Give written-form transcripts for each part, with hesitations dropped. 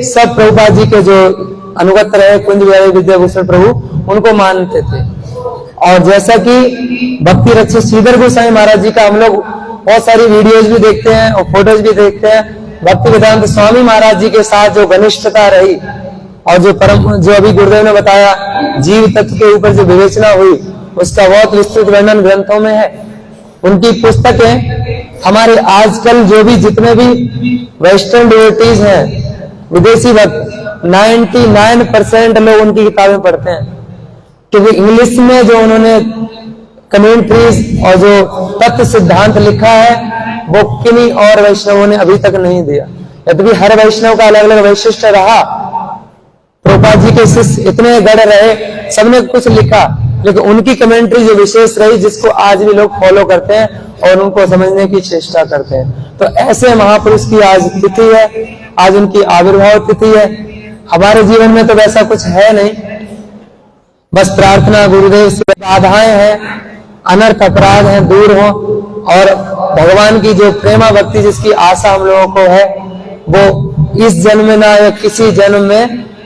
सब प्रभुपाद जी के जो अनुगत रहे कुंज बिहारी विद्याभूषण प्रभु उनको मानते थे। और जैसा कि भक्ति रक्षक श्रीधर गोसाई महाराज जी का हम लोग बहुत सारी वीडियोज भी देखते हैं और फोटोज भी देखते हैं। भक्ति वेदांत स्वामी महाराज जी के साथ जो घनिष्ठता रही और जो अभी गुरुदेव ने बताया जीव तत्व के ऊपर जो विवेचना हुई उसका बहुत विस्तृत वर्णन ग्रंथों में है। उनकी पुस्तकें हमारे आजकल जो भी जितने भी वेस्टर्न डिवोटीज हैं, विदेशी भक्त, 99% लोग उनकी किताबें पढ़ते हैं, क्योंकि इंग्लिश में जो उन्होंने कमेंट्रीज और जो तत्व सिद्धांत लिखा है वो किन्हीं और वैष्णवों ने अभी तक नहीं दिया। यद्यपि हर वैष्णव का अलग अलग वैशिष्ट रहा, प्रभुपाद जी के शिष्य इतने गढ़ रहे, सबने कुछ लिखा, लेकिन उनकी कमेंट्री जो विशेष रही जिसको आज भी लोग फॉलो करते हैं और उनको समझने की चेष्टा करते हैं। तो ऐसे महापुरुष की आज तिथि है, आज उनकी आविर्भाव तिथि है। हमारे जीवन में तो वैसा कुछ है नहीं, बस प्रार्थना गुरुदेव से बाधाएं हैं, अनर्थ अपराध हैं दूर हो और भगवान की जो प्रेमा भक्ति जिसकी आशा हम लोगों को है वो इस जन्म में ना या किसी जन्म में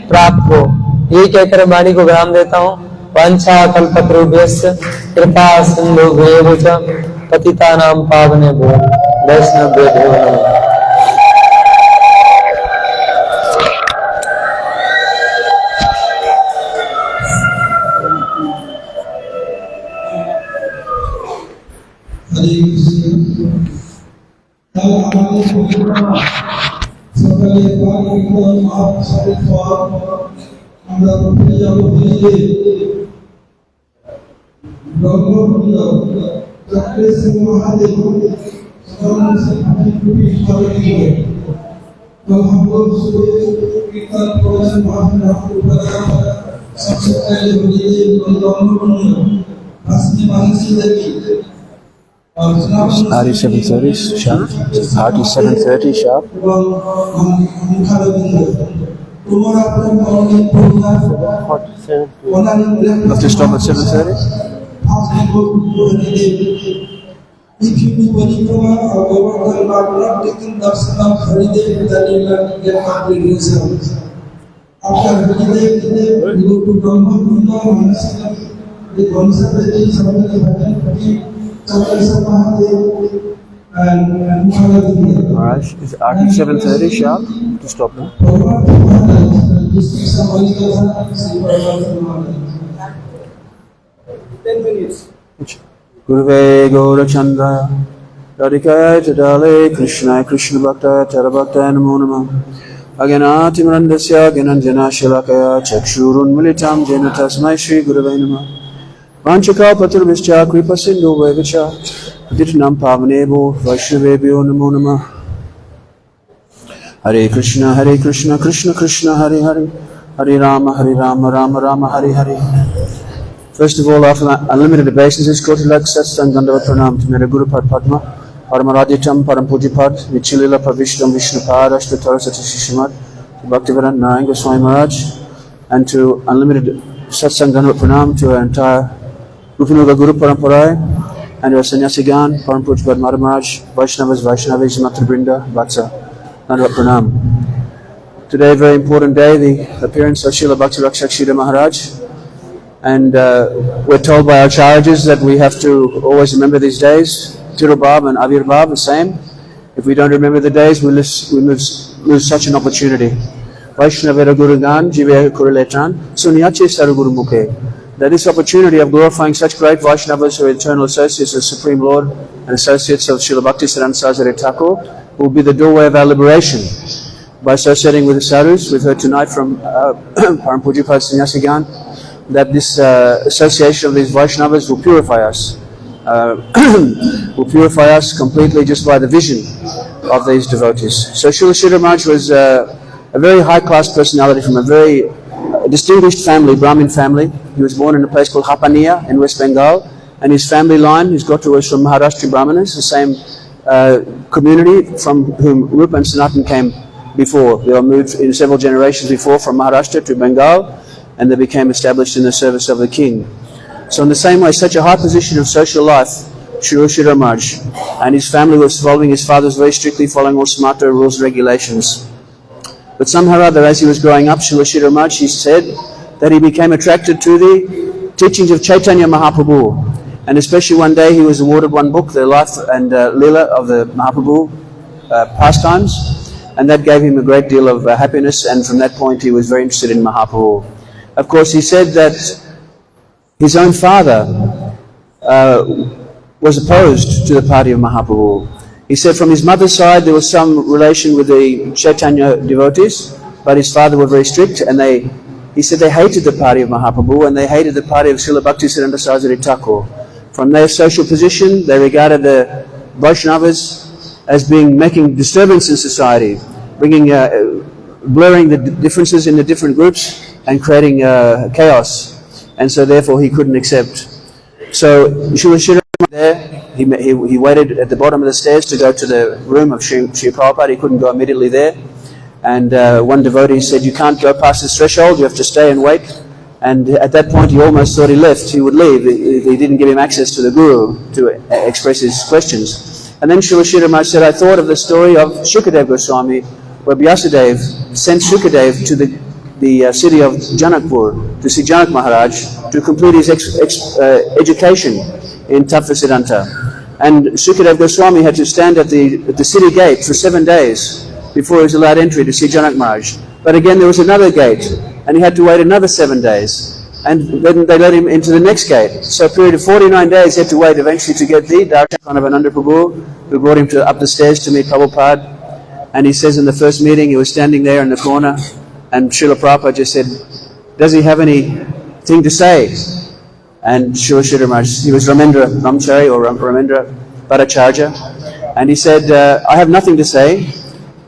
प्राप्त हो। यही कहकर वाणी को विराम देता हूँ। वांछा कल्पतरुभ्यश्च कृपा सिन्धुभ्येव च पतितानां पावनेभ्यो वैष्णवेभ्यो नमः। सबसे पहले RE 730 sharp. RE 730 sharp. Have to stop at 7:30. If you do Parikama or Govardhan but not taken darshan of Haridev, then you will get complete results. After Haridev, you go to Brahma Kunda, Manasana, the Gonsadevi, Samantha Bhajan, Pati, Chakrasa Mahadev, and Mukhaladevi. Alright, is RT 7:30 sharp? To stop now. 10 minutes. Guruve Gaurachandra Radhikaya Tadale Krishna Krishna Bhakta Tarabhakta Namo Namah Aganati Mrandasya Gananjana Shilakaya Chakshurun Militam Jena Tasmai Shri Guruve Namah Vanchaka Paturvischa Kripa Sindhu Vevicha Ditnam Pavanevo Vaishnavebhyo Namo Namah Hare Krishna Krishna Krishna Hare Hare Hare Rama Rama Rama Hare Hare. First of all, after unlimited obeisances, Kotilak Satsang Dandavat Pranam to Mera Guru Pad Padma, Paramaraditam Param Pujipad, Vichilila Pavishtam Vishnupad, Ashtatara Satishishimat, to Bhaktivedanta Narayan Goswami Maharaj, and to unlimited Satsang Dandavat Pranam to our entire Rupanuga Guru Paramparai, and our Sannyasigan, Param Pujipad Madhava Maharaj, Vaishnavas, Vaishnavis, Matra Brinda, Vatsa, Dandavat Pranam. Today, a very important day, the appearance of Srila Bhakti Rakshak Sridhar Maharaj. And we're told by our charges that we have to always remember these days. Tirubab and Avirbab, the same. If we don't remember the days, we lose such an opportunity. Vaishnavera Gurugan, Jive Kuriletan, Sunyachi Saruguru Mukhe. That this opportunity of glorifying such great Vaishnavas who are eternal associates of the Supreme Lord and associates of Srila Bhakti Siddhanta Saraswati Thakur will be the doorway of our liberation. By associating with the sadhus, we've heard tonight from Param Pujipad Sannyasigan, that this association of these Vaishnavas will purify us. Will purify us completely just by the vision of these devotees. So Srila Sridhar Maharaj was a very high-class personality from a very distinguished family, Brahmin family. He was born in a place called Hapania in West Bengal, and his family line, his gotra was from Maharashtra Brahmanas, the same community from whom Rupa and Sanatan came before. They were moved in several generations before from Maharashtra to Bengal, and they became established in the service of the king. So in the same way, such a high position of social life, Srila Sridhar Maharaj, and his family was following his father's very strictly, following all smata rules and regulations. But somehow or other, as he was growing up, Srila Sridhar Maharaj, he said that he became attracted to the teachings of Chaitanya Mahaprabhu. And especially one day he was awarded one book, The Life and Leela of the Mahaprabhu pastimes, and that gave him a great deal of happiness, and from that point he was very interested in Mahaprabhu. Of course, he said that his own father was opposed to the party of Mahaprabhu. He said from his mother's side there was some relation with the Chaitanya devotees, but his father was very strict, and he said they hated the party of Mahaprabhu and they hated the party of Srila Bhaktisiddhanta Saraswati Thakur. From their social position, they regarded the Vaishnavas as making disturbance in society, blurring the differences in the different groups and creating chaos. And so therefore he couldn't accept. So Srila Sridhar there, he waited at the bottom of the stairs to go to the room of Sri Prabhupada. He couldn't go immediately there. And one devotee said, you can't go past this threshold, you have to stay and wait. And at that point he almost thought he would leave. He didn't give him access to the Guru to express his questions. And then Srila Sridhar Maharaj said, I thought of the story of Shukadev Goswami, where Vyasadeva sent Shukadev to the city of Janakpur to see Janak Maharaj to complete his education in Tattva Siddhanta. And Shukadev Goswami had to stand at the city gate for 7 days before he was allowed entry to see Janak Maharaj. But again there was another gate, and he had to wait another 7 days. And then they let him into the next gate. So a period of 49 days he had to wait eventually to get the Darshan of Ananda Prabhu, who brought him up the stairs to meet Prabhupada. And he says in the first meeting he was standing there in the corner, and Srila Prabhupada just said, does he have anything to say? And Srila Sridhar Maharaj, he was Ramendra Brahmachari or Ramendra Bhattacharya, and he said, I have nothing to say.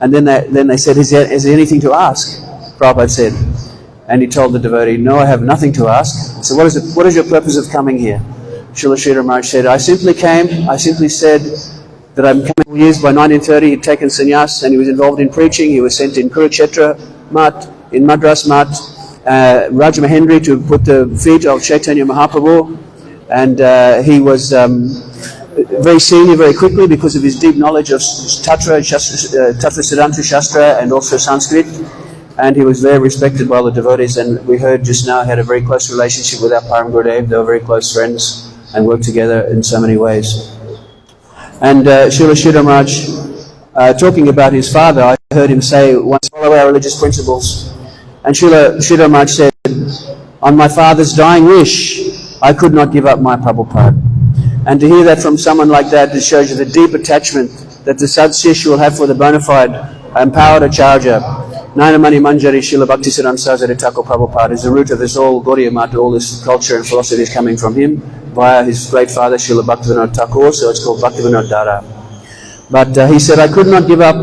And then they said, is there anything to ask? Prabhupada said. And he told the devotee, no, I have nothing to ask. So what is your purpose of coming here? Srila Sridhar Maharaj said, I simply said that I'm coming for years. By 1930 he'd taken sannyas and he was involved in preaching. He was sent in Kurukshetra Mat, in Madras Mat, Rajamahendri to put the feet of Chaitanya Mahaprabhu. And he was very senior very quickly because of his deep knowledge of Tattva Siddhanta Shastra and also Sanskrit. And he was very respected by all the devotees, and we heard just now he had a very close relationship with our Param Gurudev. They were very close friends and worked together in so many ways. And Srila Sridhar Maharaj, talking about his father, I heard him say once, follow our religious principles. And Srila Sridhar Maharaj said, on my father's dying wish, I could not give up my Prabhupada. And to hear that from someone like that, it shows you the deep attachment that the Sadsish will have for the bona fide empowered Acharya. Nainamani Manjari Srila Bhaktisiddhanta Saraswati Thakur Prabhupada is the root of this all Gaudiya Mata, all this culture and philosophy is coming from him via his great father Srila Bhaktivinoda Thakur, so it's called Bhaktivinoda Dara. But he said, I could not give up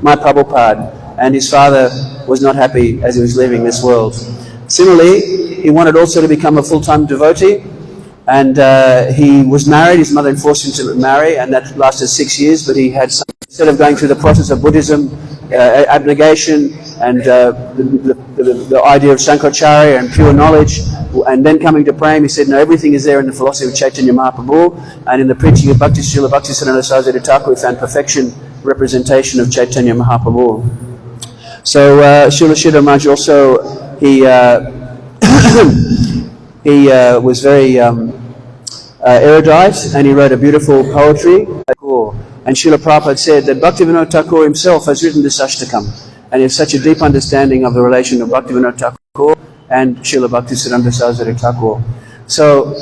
my Prabhupada, and his father was not happy as he was leaving this world. Similarly, he wanted also to become a full-time devotee, and he was married. His mother forced him to marry, and that lasted 6 years, but he had some, instead of going through the process of Buddhism, abnegation and the idea of Sankaracharya and pure knowledge, and then coming to Prem, he said, no, everything is there in the philosophy of Chaitanya Mahaprabhu, and in the preaching of Bhakti Srila Bhaktisiddhanta Saraswati Thakur, we found perfection, representation of Chaitanya Mahaprabhu. So Srila Sridhar Maharaj also, he was very erudite, and he wrote a beautiful poetry. And Srila Prabhupada said that Bhaktivinoda Thakur himself has written this Ashtakam, and he has such a deep understanding of the relation of Bhaktivinoda Thakur and Srila Bhaktisiddhanta Saraswati Thakur. So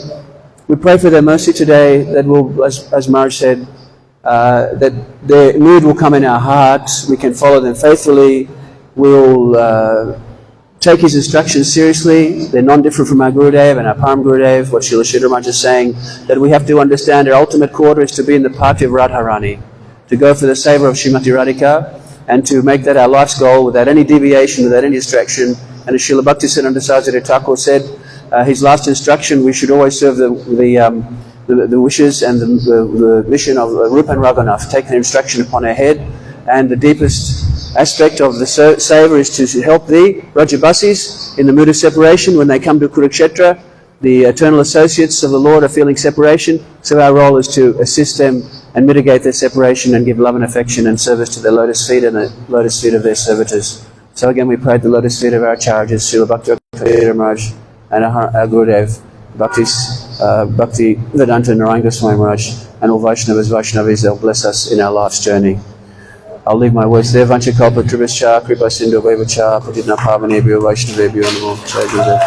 we pray for their mercy today, that will, as Maharaj said, that their mood will come in our hearts, we can follow them faithfully, we'll take his instructions seriously. They're non-different from our Gurudev and our Param Gurudev, what Srila Sridhar Maharaj is saying, that we have to understand our ultimate quarter is to be in the party of Radharani, to go for the savor of Srimati Radhika, and to make that our life's goal without any deviation, without any distraction. And as Srila Bhaktisiddhanta Saraswati Thakur said, his last instruction, we should always serve the wishes and the mission of Rupa and Raghunath, take the instruction upon our head, and the deepest aspect of the savor is to help the Rajabasis in the mood of separation when they come to Kurukshetra. The eternal associates of the Lord are feeling separation, so our role is to assist them and mitigate their separation and give love and affection and service to their lotus feet and the lotus feet of their servitors. So again, we pray at the lotus feet of our charges, Srila Bhakti Maharaj and our Gurudev, Bhakti Vedanta Narayana Goswami Maharaj, and all Vaishnavis, they'll bless us in our life's journey. I'll leave my words there. Vancha kalpa tribhascha, kripa sindhu vaivaccha, patitna pavanebhyo vaishnavebhyo namo. Jai Gurudev.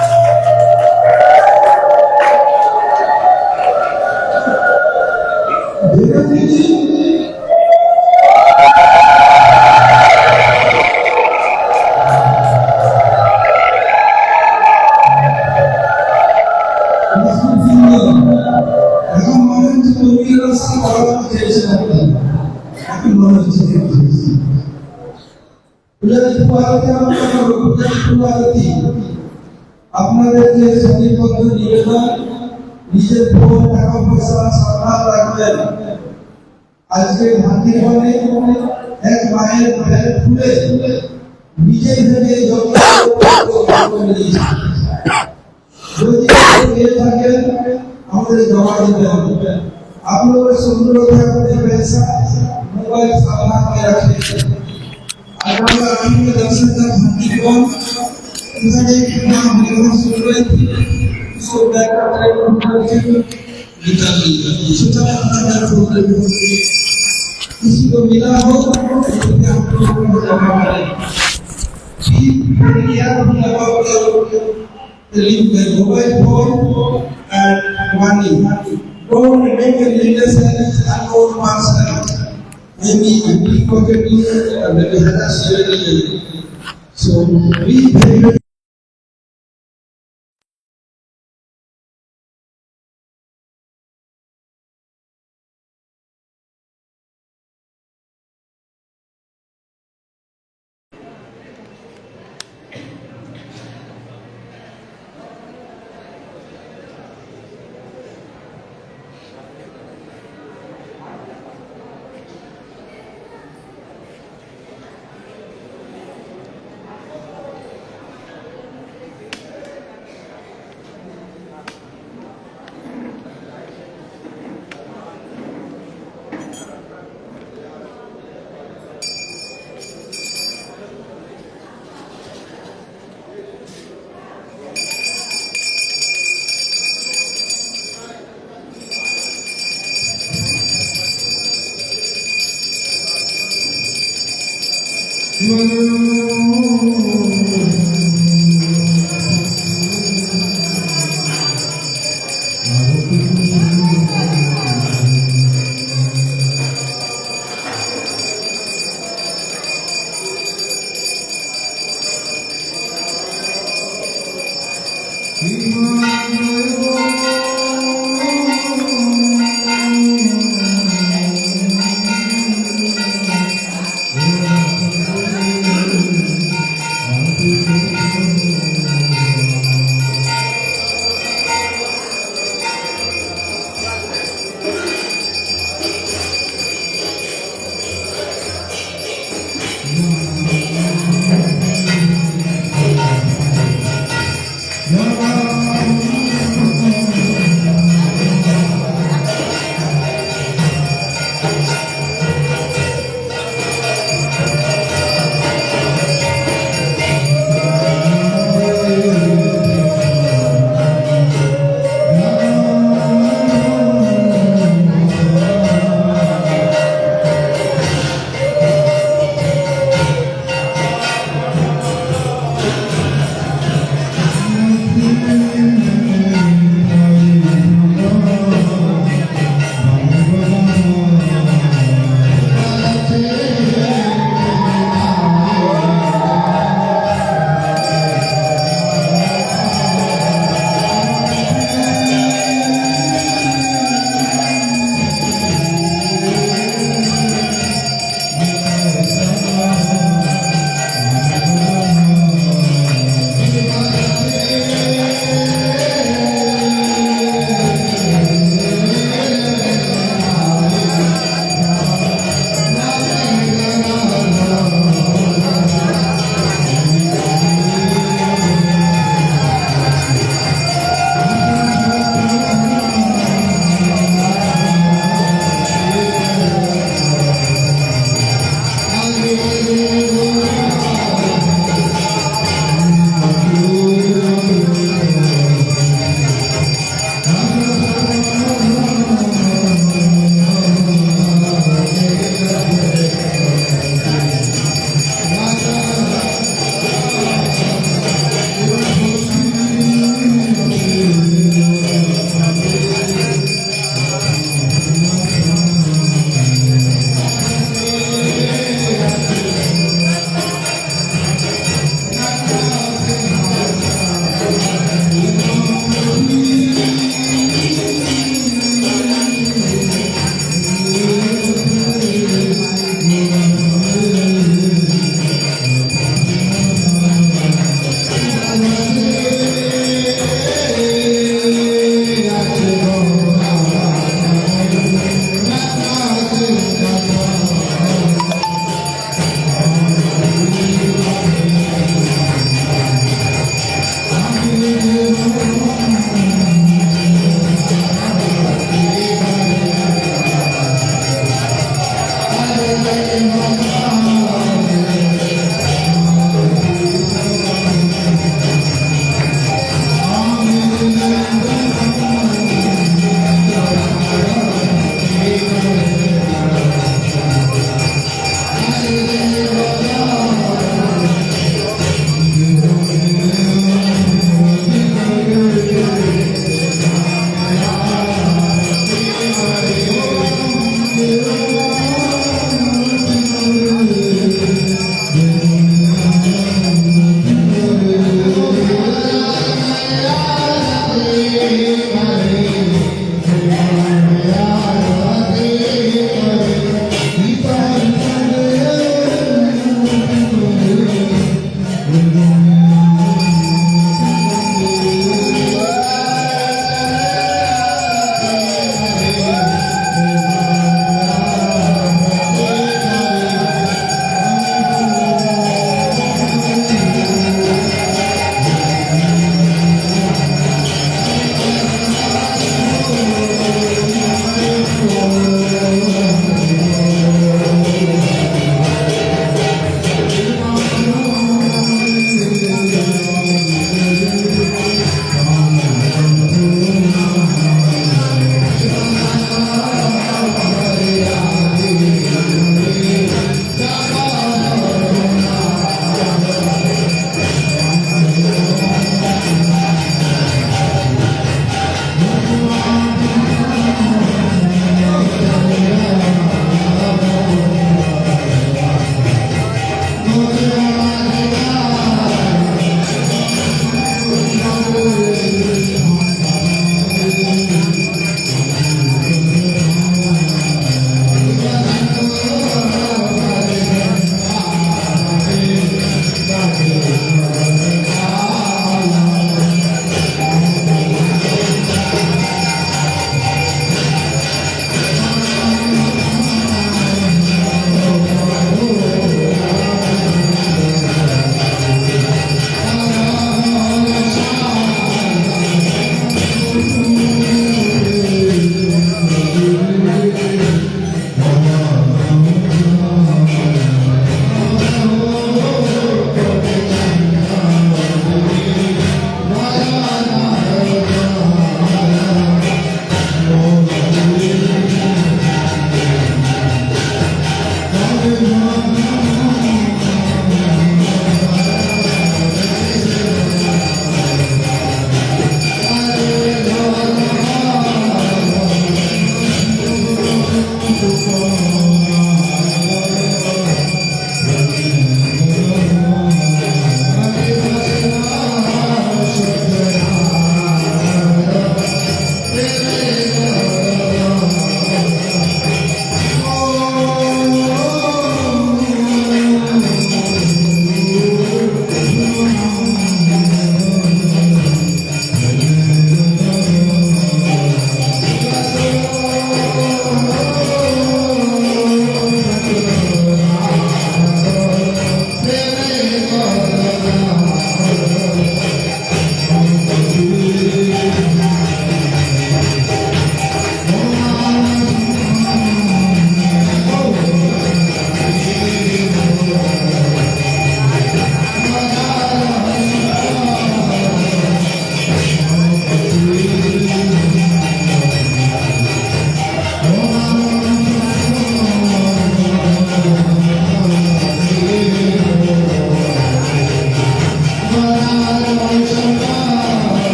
আপনাদের যে সন্নিপত্র নিবেদন নিজের phone টাকা পয়সা সাবধান রাখবেন। আজকে ভান্তিগণে এক মায়ের ভেড় খুলে নিজে থেকে যদি পেয়ে থাকেন আমাদের জমা দিতে হবে। आप लोग सुंदर पैसा मोबाइल सावधान में रखें। अगर आप दर्शन का भाग्यवान नाम निर्भर सुन रहे थे उसको बैकअप करके निकाल लिया। किसी को मिला हो तो आप लोगों को जमा करें। Mobile phone and money. Don't make a relationship with unknown person. Maybe a pickpocket and maybe harass you. So be very No.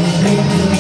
Thank you.